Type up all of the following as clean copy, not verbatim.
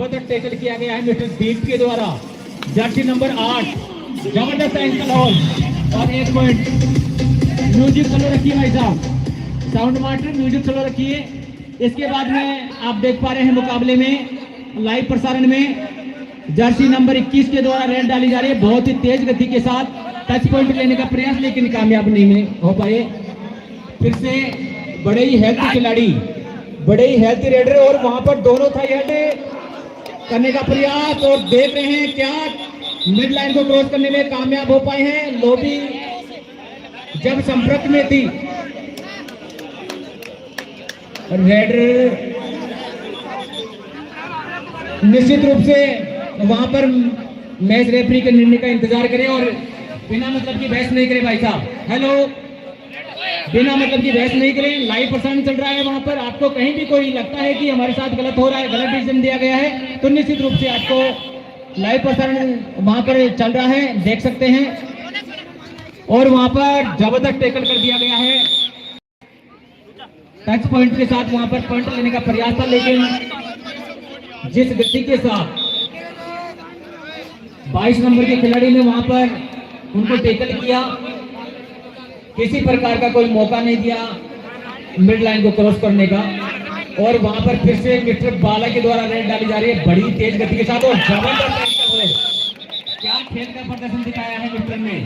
जबरदस्त टैकल किया गया है मिस्टर दीप के द्वारा, जर्सी नंबर 8, जबरदस्त एंकल होल्ड और 1 पॉइंट। म्यूजिक चलो रखिए भाई साहब, साउंड मास्टर म्यूजिक चलो रखिए। इसके बाद में आप देख पा रहे हैं मुकाबले में लाइव प्रसारण में जर्सी नंबर 21 के द्वारा रेड डाली जा रही है, बहुत ही तेज गति के साथ टच पॉइंट लेने का प्रयास लेकिन कामयाब नहीं हो पाए। फिर से बड़े ही हेल्थी खिलाड़ी, बड़े ही हेल्थी रेडर और वहां पर दोनों थाई हेड करने का प्रयास और देख रहे हैं क्या मिड लाइन को क्रॉस करने में कामयाब हो पाए हैं। लोबी जब संपर्क में थी रेडर निश्चित रूप से वहां पर मैच रेफरी के निर्णय का इंतजार करें और बिना मतलब की बहस नहीं करें भाई साहब। हेलो, बिना मतलब की बहस नहीं करें, लाइव प्रसारण चल रहा है। वहां पर आपको कहीं भी कोई लगता है कि हमारे साथ गलत हो रहा है, गलत डिसीजन दिया गया है, तो निश्चित रूप से आपको लाइव प्रसारण वहां पर चल रहा है, देख सकते हैं। और वहां पर जबरदस्त टैकल कर दिया गया है, टच पॉइंट के साथ वहां पर पॉइंट लेने का प्रयास था, लेकिन जिस गति के साथ 22 नंबर के खिलाड़ी ने वहां पर उनको टैकल किया, किसी प्रकार का कोई मौका नहीं दिया मिड लाइन को क्रॉस करने का। और वहां पर फिर से मिस्टर बाला के द्वारा रेड डाली जा रही है बड़ी तेज गति के साथ और जबरदस्त क्या खेल का प्रदर्शन दिखाया है मिस्टर ने।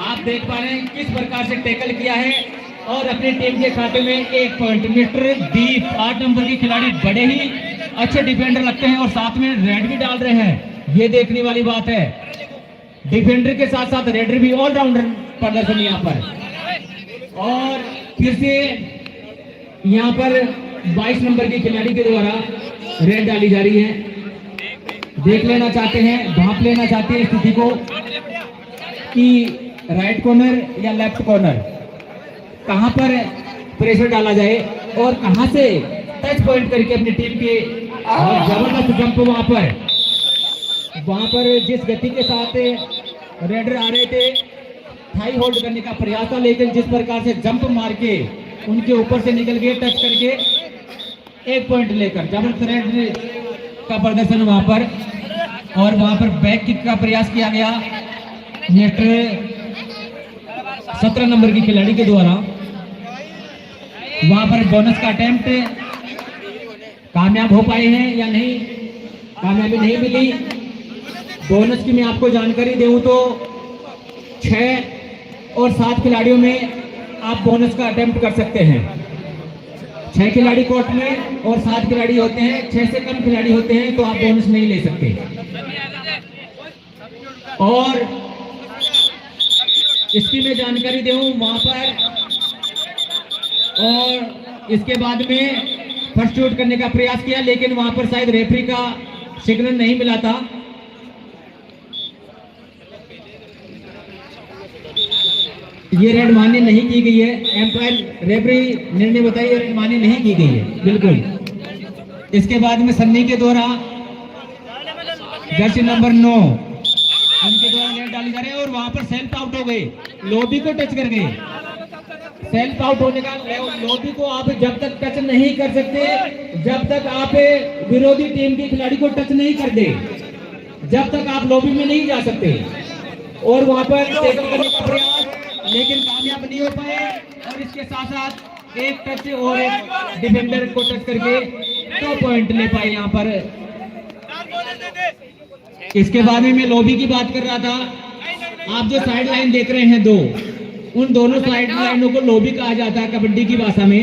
आप देख पा रहे हैं किस प्रकार से टैकल किया है और अपनी टीम के खाते में 1 पॉइंट। मिस्टर दीप 8 नंबर के खिलाड़ी बड़े ही अच्छे डिफेंडर लगते हैं और साथ में रेड भी डाल रहे हैं, ये देखने वाली बात है। डिफेंडर के साथ साथ रेडर भी ऑलराउंडर प्रदर्शन यहाँ पर। और फिर से यहाँ पर 22 नंबर के खिलाड़ी के द्वारा रेड डाली जा रही है। देख लेना चाहते हैं, भाप लेना चाहते हैं स्थिति को कि राइट कॉर्नर या लेफ्ट कॉर्नर कहां पर प्रेशर डाला जाए और कहां से टच पॉइंट करके अपनी टीम के जबरदस्त जंप वहां पर जिस गति के साथ रेडर आ रहे थे थाई होल्ड करने का प्रयास था, लेकिन जिस प्रकार से जंप मार के उनके ऊपर से निकल गए टच करके 1 पॉइंट लेकर जबरदस्त रेडर का प्रदर्शन वहां पर। और वहां पर बैक किक का प्रयास किया गया नेटर 17 नंबर के खिलाड़ी के द्वारा। वहां पर बोनस का अटेम्प्ट कामयाब हो पाए हैं या नहीं, कामयाबी नहीं मिली। बोनस की मैं आपको जानकारी दूं तो 6 और 7 खिलाड़ियों में आप बोनस का अटेम्प्ट कर सकते हैं। 6 खिलाड़ी कोर्ट में और 7 खिलाड़ी होते हैं, 6 से कम खिलाड़ी होते हैं तो आप बोनस नहीं ले सकते। और इसकी मैं जानकारी दूं वहां पर। और इसके बाद में फर्स्ट शूट करने का प्रयास किया, लेकिन वहां पर शायद रेफरी का सिग्नल नहीं मिला था। ये रेड मान्य नहीं की गई है, एम्पायर रेफरी निर्णय बताइए रेड मान्य नहीं की गई है बिल्कुल। इसके बाद में सन्नी के द्वारा जर्सी नंबर 9 उनके द्वारा रेड डाली जा रही है और वहां पर सेल्फ आउट हो गए, लोबी को टच कर गए। सेल्फ आउट होने का लोबी को आप जब तक टच नहीं कर सकते, जब तक आप विरोधी टीम के खिलाड़ी को टच नहीं कर दे, जब तक आप लॉबी में नहीं जा सकते। और वहां पर टैकल करने का प्रयास लेकिन कामयाब नहीं हो पाए और इसके साथ साथ एक टच और एक डिफेंडर को टच करके 2 पॉइंट ले पाए यहाँ पर। इसके बाद में मैं लॉबी की बात कर रहा था। आप जो साइड लाइन देख रहे हैं दो, उन दोनों साइड लाइनों को लॉबी कहा जाता है कबड्डी की भाषा में।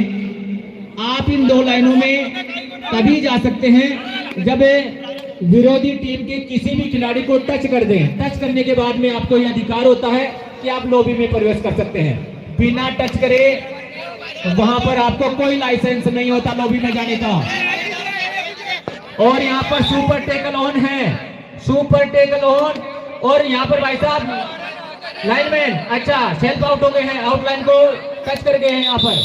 आप इन 2 लाइनों में तभी जा सकते हैं जब विरोधी टीम के किसी भी खिलाड़ी को टच कर दें। टच करने के बाद में आपको यह अधिकार होता है कि आप लॉबी में प्रवेश कर सकते हैं। बिना टच करे वहां पर आपको कोई लाइसेंस नहीं होता लॉबी में जाने का। और यहाँ पर सुपर टैकल ऑन है, सुपर टैकल ऑन। और यहाँ पर भाई साहब लाइनमैन अच्छा सेल्फ आउट हो गए हैं, आउटलाइन को टच कर गए हैं। यहाँ पर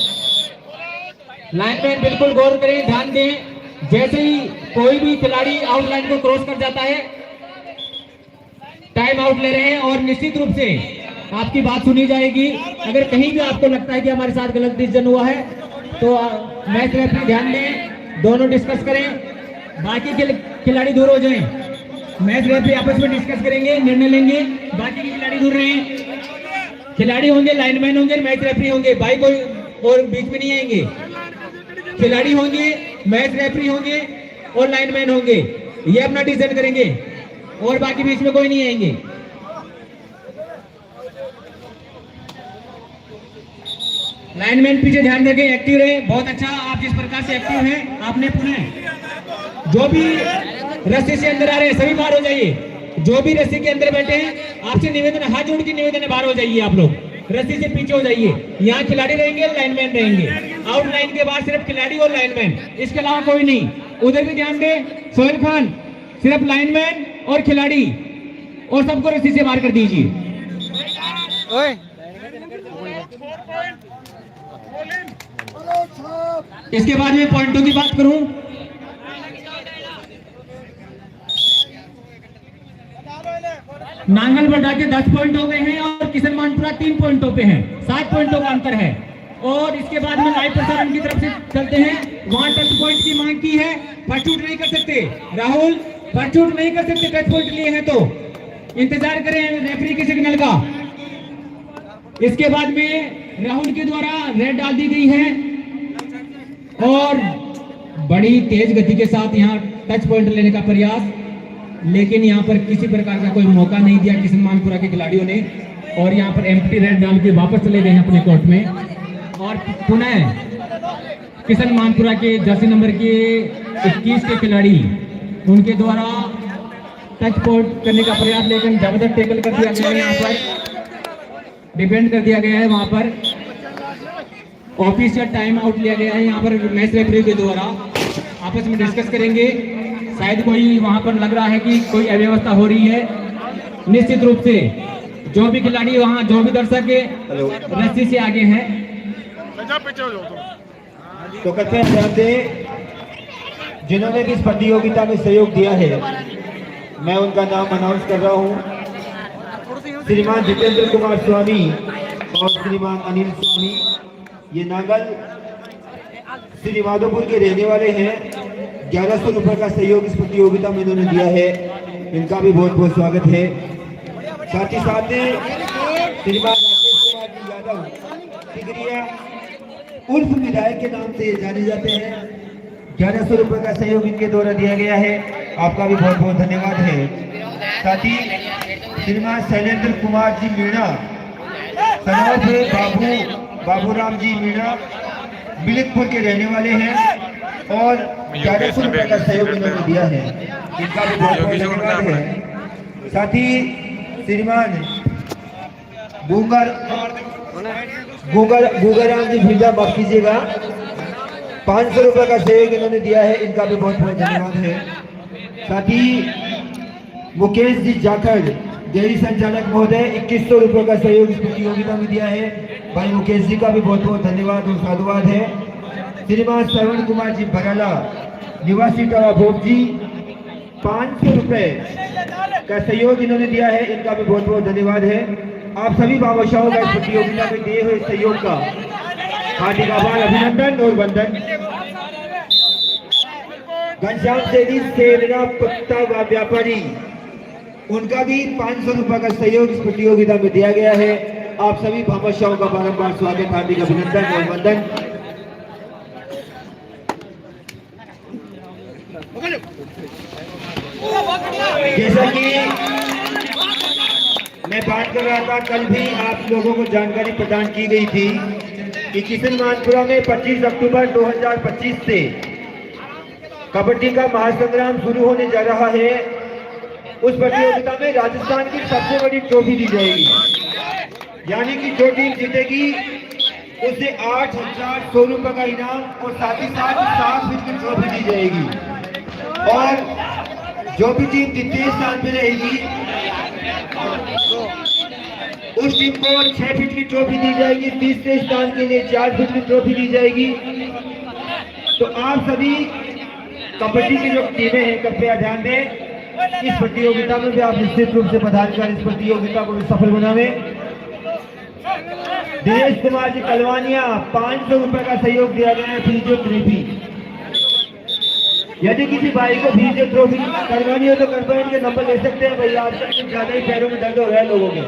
लाइनमैन बिल्कुल गौर करें, ध्यान दें। जैसे ही कोई भी खिलाड़ी आउटलाइन को क्रॉस कर जाता है टाइम आउट ले रहे हैं और निश्चित रूप से आपकी बात सुनी जाएगी। अगर कहीं भी आपको लगता है कि हमारे साथ गलत डिसीजन हुआ है तो मैच रेफरी ध्यान दें, दोनों डिस्कस करें। बाकी खिलाड़ी दूर हो जाएं। मैच रेफरी आपस में डिस्कस करेंगे, निर्णय लेंगे। बाकी के खिलाड़ी दूर रहें। खिलाड़ी होंगे, लाइनमैन होंगे, मैच रेफरी होंगे, भाई कोई और बीच में नहीं आएंगे। खिलाड़ी होंगे, मैच रेफरी होंगे और लाइनमैन होंगे, ये अपना डिसाइड करेंगे और बाकी बीच में कोई नहीं आएंगे। लाइनमैन पीछे ध्यान रखें, एक्टिव रहे। बहुत अच्छा, आप जिस प्रकार से एक्टिव हैं, आपने पुनः जो भी रस्सी से अंदर आ रहे हैं सभी बाहर हो जाइए। जो भी रस्सी के अंदर बैठे हैं आपसे निवेदन, हाथ जोड़ के निवेदन है, बाहर हो जाइए। आप लोग रस्सी से पीछे हो जाइए। यहाँ खिलाड़ी रहेंगे, लाइनमैन रहेंगे। आउट लाइन के बाद सिर्फ खिलाड़ी और लाइनमैन, इसके अलावा कोई नहीं। उधर भी ध्यान दे सोहेल खान, सिर्फ लाइनमैन और खिलाड़ी, और सबको रस्सी से बाहर कर दीजिए। इसके बाद में पॉइंटों की बात करूं, नांगल बटा के 10 पॉइंट हो गए हैं और किशन मानपुरा 3 पॉइंटों पे हैं। 7 पॉइंटों का अंतर है। और इसके बाद में लाइव प्रसारण की तरफ से चलते हैं। वहां टच पॉइंट की मांग की है, परचूट नहीं कर सकते राहुल, परचूट नहीं कर सकते। टच पॉइंट लिए हैं तो इंतजार करें रेफरी के सिग्नल का। इसके बाद में राहुल के द्वारा रेड डाल दी गई है और बड़ी तेज गति के साथ यहाँ टच पॉइंट लेने का प्रयास, लेकिन यहाँ पर किसी प्रकार का कोई मौका नहीं दिया किशन मानपुरा के खिलाड़ियों ने। और यहाँ पर एम्प्टी रेड डाल के वापस चले गए हैं अपने कोर्ट में। और पुनः किशन मानपुरा के जर्सी नंबर के 21 के खिलाड़ी, उनके द्वारा टच पॉइंट करने का प्रयास, लेकिन जबरदस्त टैकल कर दिया गया है। यहाँ पर डिपेंड कर दिया गया है, वहां पर ऑफिशियल टाइम आउट लिया गया है। यहाँ पर मैच रेफरी के द्वारा आपस में डिस्कस करेंगे। शायद कोई वहां पर लग रहा है कि कोई अव्यवस्था हो रही है। निश्चित रूप से जो भी खिलाड़ी वहां, जो भी दर्शक रस्सी से आगे हैं, तो कृपया ध्यान दें, जिन्होंने भी इस प्रतियोगिता में सहयोग दिया है, मैं उनका नाम अनाउंस कर रहा हूं। श्रीमान जितेंद्र कुमार स्वामी और श्रीमान अनिल स्वामी, ये नांगल श्री माधोपुर के रहने वाले हैं। 1100 रुपए का सहयोग इस प्रतियोगिता में इन्होंने दिया है, इनका भी बहुत बहुत स्वागत है। साथ ही साथ श्रीमान राकेश कुमार जी यादव टिगरिया उर्फ विधायक के नाम से जाने जाते हैं। 1100 रुपए का सहयोग इनके द्वारा दिया गया है, आपका भी बहुत बहुत धन्यवाद है। साथ ही श्रीमान शैलेंद्र कुमार जी मीणा, बाबूराम जी मीणा बिलिकपुर के रहने वाले हैं और 1100 रुपए का सहयोग इन्होंने दिया है, इनका भी बहुत बहुत धन्यवाद है। साथ ही श्रीमान गूगराम जी भिंडा, माफ कीजिएगा, 500 रुपए का सहयोग इन्होंने दिया है, इनका भी बहुत बहुत धन्यवाद है। साथ ही मुकेश जी जाखड़, डेयरी संचालक महोदय, 2100 रुपए का सहयोग इस प्रतियोगिता में दिया है। भाई मुकेश जी का भी बहुत बहुत धन्यवाद और साधुवाद है। श्रीमान श्रवण कुमार जी भराला, निवासी टावा भोग जी, 500 रुपए का सहयोग इन्होंने दिया है, इनका भी बहुत बहुत धन्यवाद है। आप सभी भामाशाहों का इस प्रतियोगिता में दिए हुए सहयोग का हार्दिक आभार, अभिनंदन और वंदन। घनश्याम सेनी सेवना पत्ता व्यापारी, उनका भी 500 रुपए का सहयोग इस प्रतियोगिता में दिया गया है। आप सभी भामाशाहों का बारंबार स्वागत, हार्दिक अभिनंदन और वंदन। जैसा कि मैं बात कर रहा था, कल भी आप लोगों को जानकारी प्रदान की गई थी कि किशन मानपुरा में 25 अक्टूबर 2025 से कबड्डी का महासंग्राम शुरू होने जा रहा है। उस प्रतियोगिता में राजस्थान की सबसे बड़ी ट्रॉफी दी जाएगी, यानी कि जो टीम जीतेगी उसे 8,100 रुपए का इनाम और साथ ही साथ 7 फीट की ट्रॉफी दी जाएगी। और जो भी टीम द्वितीय स्थान पे रहेगी उस टीम को 6 फीट की ट्रॉफी दी जाएगी। तीसरे स्थान के लिए 4 फीट की ट्रॉफी दी जाएगी। तो आप सभी कबड्डी की जो टीमें हैं, कृपया ध्यान दें, इस प्रतियोगिता में भी आप निश्चित रूप से पधार कर इस प्रतियोगिता को सफल बनावे। दिनेश कुमार जी कलवानिया, 500 रुपए का सहयोग दिया गया है फिजियोथेरेपी। यदि किसी भाई को विजेता ट्रॉफी करवानी हो तो करवाइन के नंबर ले सकते हैं भैया। आजकल कुछ ज्यादा ही पैरों में दर्द हो रहा है लोगों के।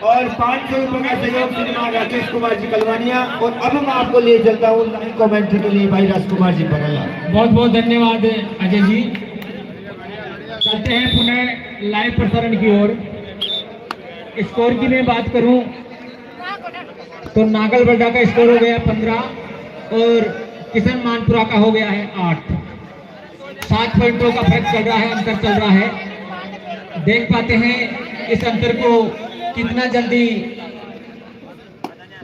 और 500 रुपए का सहयोग श्रीमान राकेश कुमार जी कलवानिया। और अब मैं आपको ले चलता हूँ लाइव कमेंट्री के लिए भाई राजकुमार जी बगला। बहुत बहुत धन्यवाद अजय जी। चलते हैं पुनः लाइव प्रसारण की ओर। स्कोर की मैं बात करूं तो नागलबड्डा का स्कोर हो गया 15 और किशन मानपुरा का हो गया है 8। 7 पॉइंटों का फर्क चल रहा है, अंतर चल रहा है। देख पाते हैं इस अंतर को कितना जल्दी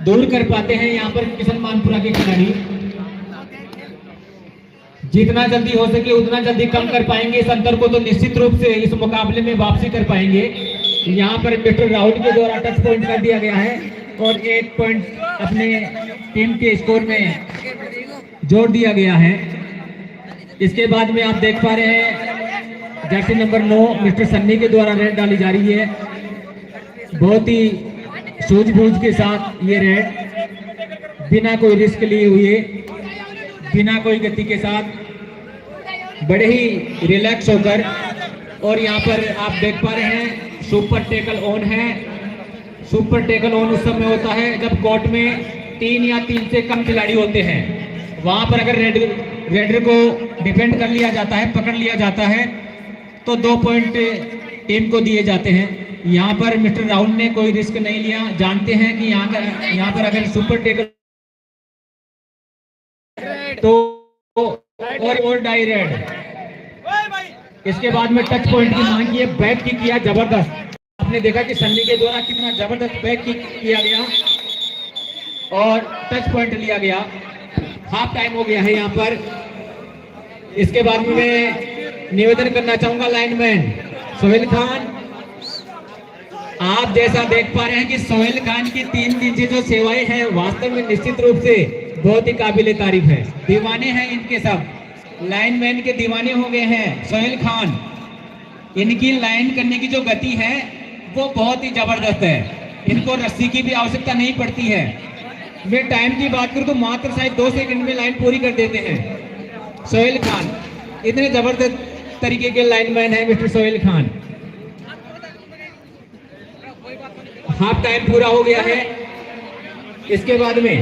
दूर कर पाते हैं यहाँ पर किशन मानपुरा के खिलाड़ी। जितना जल्दी हो सके उतना जल्दी कम कर पाएंगे इस अंतर को, तो निश्चित रूप से इस मुकाबले में वापसी कर पाएंगे। यहाँ पर मिस्टर राहुल के द्वारा टच पॉइंट कर दिया गया है और 1 पॉइंट अपने टीम के स्कोर में जोड़ दिया गया है। इसके बाद में आप देख पा रहे हैं जर्सी नंबर 9 मिस्टर सन्नी के द्वारा रेड डाली जा रही है। बहुत ही सूझबूझ के साथ ये रेड, बिना कोई रिस्क लिए हुए, बिना कोई गति के साथ, बड़े ही रिलैक्स होकर। और यहाँ पर आप देख पा रहे हैं सुपर टेकल ऑन है। सुपर टेकल ऑन उस समय होता है जब कोर्ट में 3 या 3 से कम खिलाड़ी होते हैं। वहां पर अगर रेडर को डिफेंड कर लिया जाता है, पकड़ लिया जाता है, तो 2 पॉइंट टीम को दिए जाते हैं। यहाँ पर मिस्टर राहुल ने कोई रिस्क नहीं लिया। जानते हैं कि यहाँ पर अगर सुपर टेकल तो और डाई रेड। इसके बाद में टच पॉइंट की मांग की है, बैक किक किया जबरदस्त। आपने देखा कि सन्नी के द्वारा कितना जबरदस्त बैक किक किया गया और टच पॉइंट लिया गया। हाफ टाइम हो गया है यहाँ पर। इसके बाद में मैं निवेदन करना चाहूंगा लाइनमैन सोहेल खान। आप जैसा देख पा रहे हैं कि सोहेल खान की 3 दिन से जो सेवाएं हैं वास्तव में निश्चित रूप से बहुत ही काबिले तारीफ है। दीवाने हैं इनके, सब लाइनमैन के दीवाने हो गए हैं सोहेल खान। इनकी लाइन करने की जो गति है वो बहुत ही जबरदस्त है। इनको रस्सी की भी आवश्यकता नहीं पड़ती है। मैं टाइम की बात करूं तो मात्र शायद 2 सेकंड में लाइन पूरी कर देते हैं सोहेल खान। इतने जबरदस्त तरीके के लाइनमैन है mister Sohail Khan. Half time पूरा हो गया है। इसके बाद में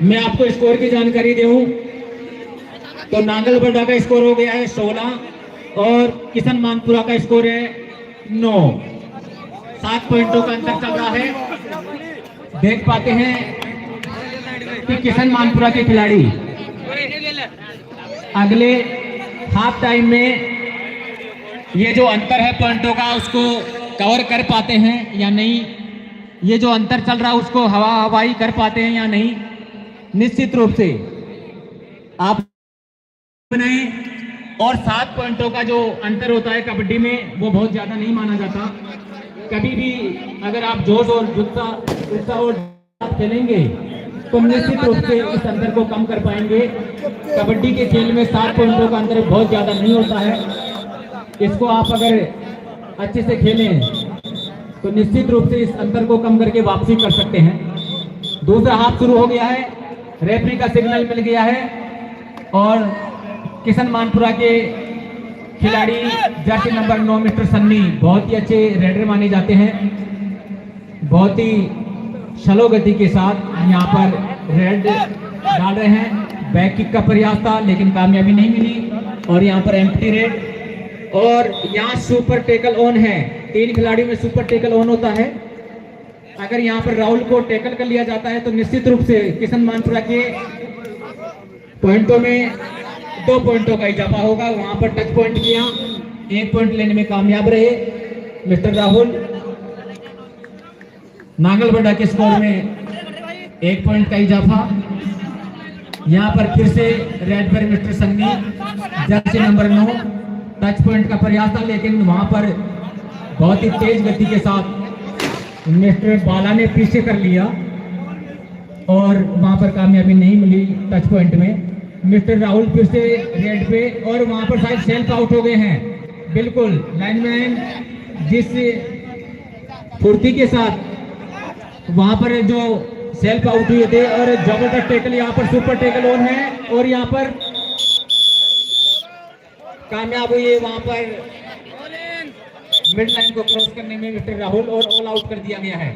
मैं आपको स्कोर की जानकारी दूं तो नागलबड्डा का स्कोर हो गया है 16 और किशन मानपुरा का स्कोर है 9। 7 पॉइंटों का अंतर चल रहा है। देख पाते हैं कि किशन मानपुरा के खिलाड़ी अगले हाफ टाइम में ये जो अंतर है पॉइंटों का उसको कवर कर पाते हैं या नहीं, ये जो अंतर चल रहा है उसको हवाई कर पाते हैं या नहीं। निश्चित रूप से आप बनाए। और 7 पॉइंटों का जो अंतर होता है कबड्डी में वो बहुत ज्यादा नहीं माना जाता। कभी भी अगर आप जोश और उत्साह और खेलेंगे तो निश्चित रूप से इस अंतर को कम कर पाएंगे। कबड्डी के खेल में 7 पॉइंटों का अंतर बहुत ज्यादा नहीं होता है। इसको आप अगर अच्छे से खेलें तो निश्चित रूप से इस अंतर को कम करके वापसी कर सकते हैं। दूसरा हाफ शुरू हो गया है, रेफरी का सिग्नल मिल गया है और किशन मानपुरा के खिलाड़ी जर्सी नंबर 9 मिस्टर सन्नी बहुत ही अच्छे रेडर माने जाते हैं। बहुत ही स्लो गति के साथ यहाँ पर रेड डाल रहे हैं। बैक किक का प्रयास था लेकिन कामयाबी नहीं मिली और यहाँ पर एम्प्टी रेड। और यहाँ सुपर टेकल ऑन है। 3 खिलाड़ियों में सुपर टेकल ऑन होता है। अगर यहाँ पर राहुल को टेकल कर लिया जाता है तो निश्चित रूप से किशन मानपुरा के पॉइंटों में 2 पॉइंटों का इजाफा होगा। वहां पर टच पॉइंट किया, 1 पॉइंट लेने में कामयाब रहे मिस्टर राहुल। नागलबड्डा के स्कोर में 1 पॉइंट का इजाफा। यहाँ पर फिर से रेड पर mister Sunny Jersey number 9 touch point का प्रयास था लेकिन वहां पर बहुत ही तेज गति के साथ मिस्टर बाला ने पीछे कर लिया और वहां पर कामयाबी नहीं मिली टच पॉइंट में। मिस्टर राहुल फिर से रेड पे और वहां पर शायद सेल्फ आउट हो गए हैं। बिल्कुल लाइनमैन जिस फुर्ती के साथ वहां पर जो सेल्फ आउट हुए थे और जबरदस्त टेकल यहाँ पर सुपर टेकल ऑन है और यहाँ पर कामयाब हुए वहां पर मिड लाइन को क्रॉस करने में मिस्टर राहुल और ऑल आउट कर दिया गया है।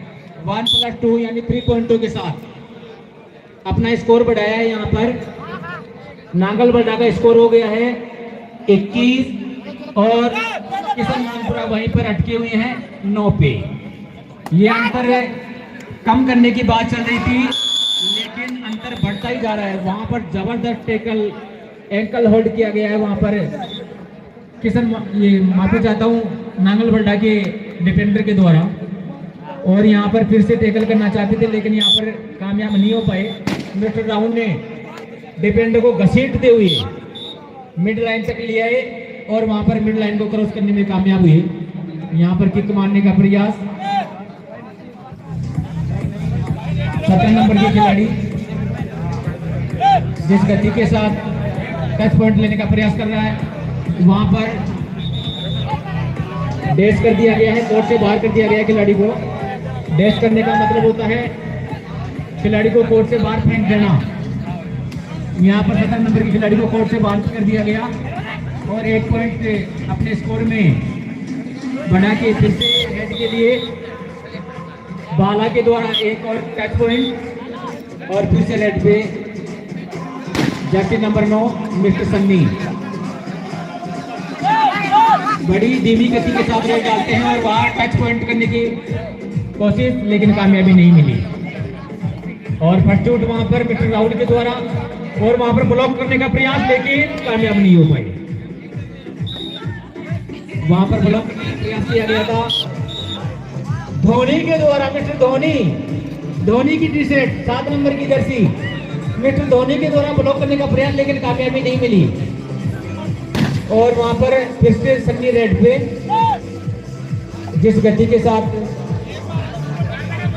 1+2 यानी 3 पॉइंटों के साथ अपना स्कोर बढ़ाया है। यहाँ पर नांगलबड्डा का स्कोर हो गया है 21 और किशन मानपुरा वहीं पर अटके हुए हैं 9 पे। ये अंतर कम करने की बात चल रही थी, लेकिन अंतर बढ़ता ही जा रहा है। वहां पर जबरदस्त टेकल एंकल होल्ड किया गया है। वहां पर ये माफी चाहता हूँ नांगलबड्डा के डिफेंडर के द्वारा, और यहाँ पर फिर से टेकल करना चाहते थे लेकिन यहाँ पर कामयाब नहीं हो पाए। मिस्टर राहुल ने डिफेंडर को घसीटते हुए मिड लाइन तक ले आए और वहां पर मिड लाइन को क्रॉस करने में कामयाब हुए। यहाँ पर किक मारने का प्रयास 17 नंबर के खिलाड़ी जिस गति के साथ टच पॉइंट लेने का प्रयास कर रहा है, वहां पर डैश कर दिया गया है, कोर्ट से बाहर कर दिया गया है खिलाड़ी को। डैश करने का मतलब होता है खिलाड़ी को कोर्ट से बाहर फेंक देना। यहाँ पर 17 नंबर के खिलाड़ी को कोर्ट से बाहर कर दिया गया और 1 पॉइंट अपने स्कोर में बढ़ा के फिर से हेड के लिए बाला के द्वारा एक और टच पॉइंट और फिर से रेड पे जर्सी नंबर 9 मिस्टर सन्नी बड़ी धीमी गति के साथ रेड डालते हैं और वहां टच पॉइंट करने की कोशिश लेकिन कामयाबी नहीं मिली। और फर्स्ट शॉट वहां पर मिस्टर राहुल के द्वारा और वहां पर ब्लॉक करने का प्रयास लेकिन कामयाब नहीं हो पाए। वहां पर ब्लॉक करने का प्रयास किया गया था धोनी के द्वारा। मिस्टर धोनी की टी शर्ट 7 नंबर की जर्सी मिस्टर धोनी के द्वारा ब्लॉक करने का प्रयास लेकिन कामयाबी नहीं मिली। और वहां पर फिर से सन्नी रेड पे जिस गति के साथ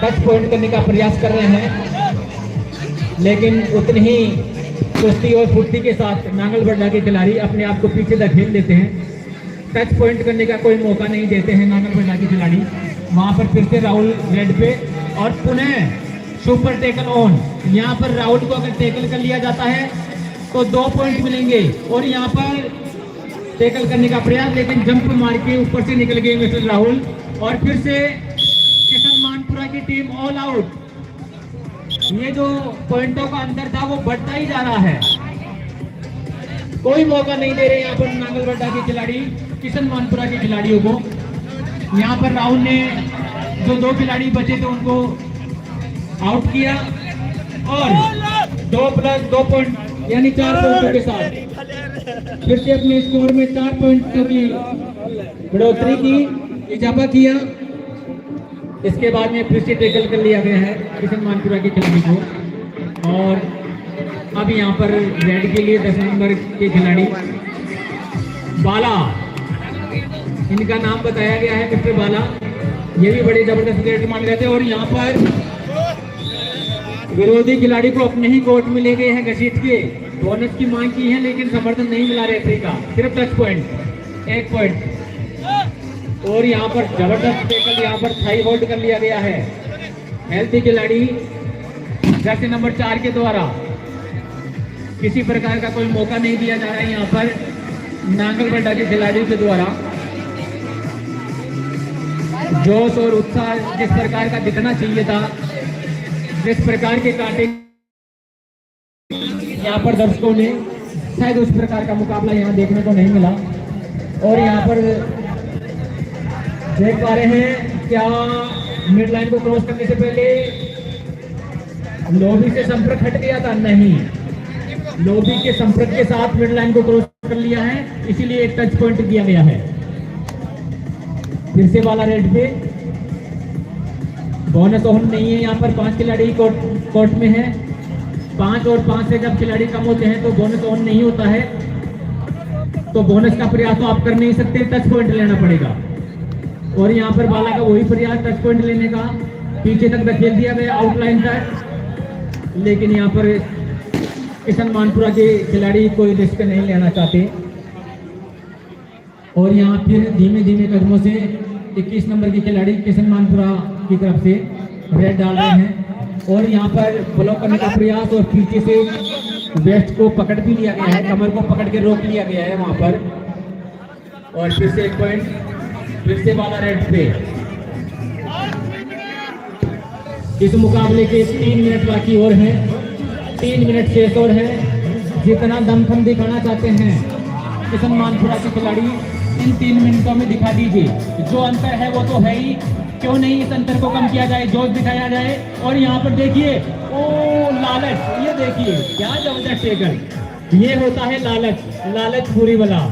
टच पॉइंट करने का प्रयास कर रहे हैं लेकिन उतनी ही चुस्ती और फुर्ती के साथ नांगलबड्डा के खिलाड़ी अपने आप को पीछे धकेल देते हैं। टच पॉइंट करने का कोई मौका नहीं देते हैं नांगलबड्डा के खिलाड़ी। वहां पर फिर से राहुल रेड पे और पुनः सुपर टेकल ऑन। यहाँ पर राहुल को अगर टेकल कर लिया जाता है तो 2 पॉइंट मिलेंगे। और यहाँ पर टेकल करने का प्रयास लेकिन जंप मार के ऊपर से निकल गए मिस्टर राहुल और फिर से किशन मानपुरा की टीम ऑल आउट। ये जो पॉइंटों का अंतर था वो बढ़ता ही जा रहा है, कोई मौका नहीं दे रहे यहाँ पर नांगलबड्डा के खिलाड़ी किशन मानपुरा के खिलाड़ियों को। यहाँ पर राहुल ने जो 2 खिलाड़ी बचे थे उनको आउट किया और 2+2 पॉइंट यानी 4 पॉइंटों के साथ फिर से अपने स्कोर में 4 पॉइंटों की बढ़ोतरी की इजाफा किया। इसके बाद में फिर से टेकल कर लिया गया है किशन मानपुरा के खिलाड़ी को। और अब यहाँ पर रेड के लिए 10 नंबर के खिलाड़ी बाला, इनका नाम बताया गया है मिस्टर बाला। ये भी बड़े जबरदस्त रेड मांग रहे थे और यहाँ पर विरोधी खिलाड़ी को अपने ही कोर्ट में ले गए हैं घसीट के। बोनस की मांग की है लेकिन समर्थन नहीं मिला रेफरी का, सिर्फ टच पॉइंट 1 पॉइंट। और यहाँ पर जबरदस्त टेकल यहाँ पर थाई होल्ड कर लिया गया है हेल्थी खिलाड़ी जर्सी नंबर 4 के द्वारा। किसी प्रकार का कोई मौका नहीं दिया जा रहा है यहाँ पर नांगलबड्डा के खिलाड़ियों के द्वारा। जोश और उत्साह जिस प्रकार का दिखना चाहिए था, जिस प्रकार के कांटे यहाँ पर दर्शकों ने शायद उस प्रकार का मुकाबला यहाँ देखने को नहीं मिला। और यहाँ पर देख पा रहे हैं क्या मिड लाइन को क्रॉस करने से पहले लोबी से संपर्क हट गया था? नहीं, लोबी के संपर्क के साथ मिड लाइन को क्रॉस कर लिया है, इसीलिए एक टच पॉइंट दिया गया है। फिर से वाला रेड पे बोनस ऑन नहीं है। यहाँ पर 5 खिलाड़ी कोर्ट में है। 5 और 5 से जब खिलाड़ी कम होते हैं तो बोनस ऑन नहीं होता है, तो बोनस का प्रयास तो आप कर नहीं सकते, टच पॉइंट लेना पड़ेगा। और यहाँ पर बाला का वही प्रयास टच पॉइंट लेने का, पीछे तक धकेल दिया गया आउटलाइन तक, लेकिन यहाँ पर किशन मानपुरा के खिलाड़ी कोई रिस्क नहीं लेना चाहते। और यहाँ फिर धीमे धीमे कदमों से 21 नंबर के खिलाड़ी किशन मानपुरा की तरफ से रेड डाल रहे हैं। और यहाँ पर ब्लॉक करने का प्रयास और पीछे से वेस्ट को पकड़ भी लिया गया है, कमर को पकड़ के रोक लिया गया है वहाँ पर। और फिर से 1 पॉइंट, फिर से वाला रेड पे। इस मुकाबले के 3 मिनट बाकी और हैं, 3 मिनट शेष और है। जितना दमखम दिखाना चाहते हैं किशन मानपुरा के खिलाड़ी इन 3 मिनटों में दिखा दीजिए। जो अंतर है वो तो है ही, क्यों नहीं इस अंतर को कम किया जाए, जोश दिखाया जाए। और यहाँ पर देखिए, ओ लालच, ये देखिए क्या जबरदस्त टेकल, ये होता है लालच, लालच पूरी वाला।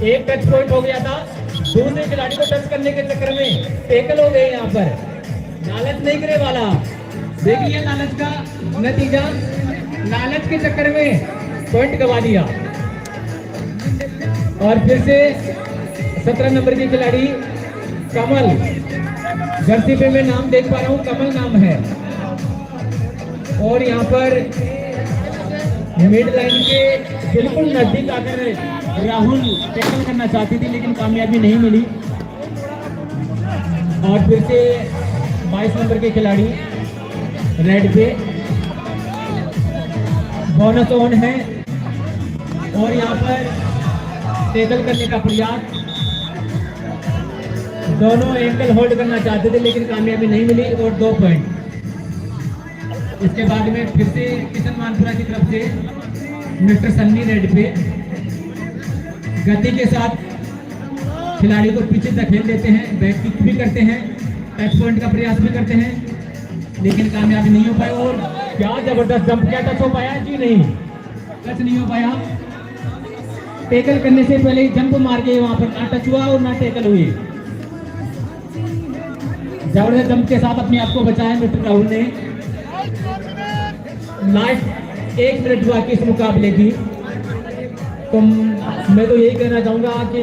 एक टच पॉइंट हो गया था, दूसरे खिलाड़ी को टच करने के चक्कर में टेकल हो गए। यहाँ पर लालच नहीं करे वाला, देखिए लालच का नतीजा, लालच के चक्कर में पॉइंट गवा दिया। और फिर से 17 नंबर की खिलाड़ी कमल, जर्सी पे मैं नाम देख पा रहा हूँ, कमल नाम है। और यहाँ पर मिड लाइन के बिल्कुल नजदीक आकर राहुल टैकल करना चाहती थी लेकिन कामयाबी नहीं मिली। और फिर से 22 नंबर के खिलाड़ी रेड पे, बोनस ऑन है। और यहाँ पर टैकल करने का प्रयास, दोनों एंगल होल्ड करना चाहते थे लेकिन कामयाबी नहीं मिली और 2 पॉइंट। इसके बाद में फिर से किशन मानपुरा की तरफ से मिस्टर सन्नी रेड पे गति के साथ खिलाड़ी को पीछे धकेल देते हैं, बैक किक भी करते हैं, टच पॉइंट का प्रयास भी करते हैं लेकिन कामयाबी नहीं हो पाई। और क्या जबरदस्त जंप, क्या टच हो पाया? जी नहीं, टच नहीं हो पाया। टैकल करने से पहले जंप मार के वहां पर ना टच हुआ और ना टैकल हुई। जबरदस्त जंप के साथ अपने आप को बचाया मिस्टर राहुल ने। लास्ट 1 मिनट बाकी इस मुकाबले की, तो मैं तो यही कहना चाहूंगा कि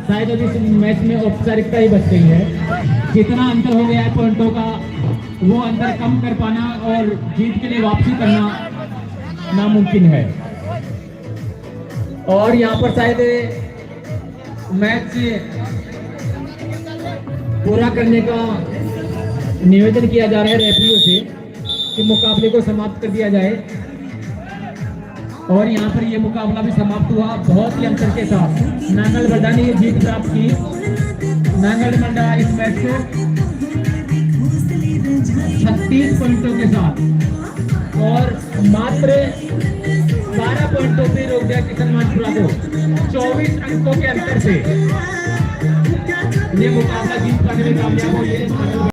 शायद अभी इस मैच में औपचारिकता ही बच गई है। जितना अंतर हो गया है पॉइंटों का, वो अंतर कम कर पाना और जीत के लिए वापसी करना नामुमकिन है। और यहाँ पर शायद मैच पूरा करने का निवेदन किया जा रहा है रेफरियों से कि मुकाबले को समाप्त कर दिया जाए। और यहाँ पर ये मुकाबला भी समाप्त हुआ बहुत ही अंतर के साथ। नांगल बड्डा ने ये जीत प्राप्त की। नांगल बड्डा इस मैच को 36 पॉइंटों के साथ और मात्र 12 पॉइंटों पे रोक दिया किशन मानपुरा को 24 अंकों के अंतर से। ये मुकाबला जीत पाने में कामयाब हो गए।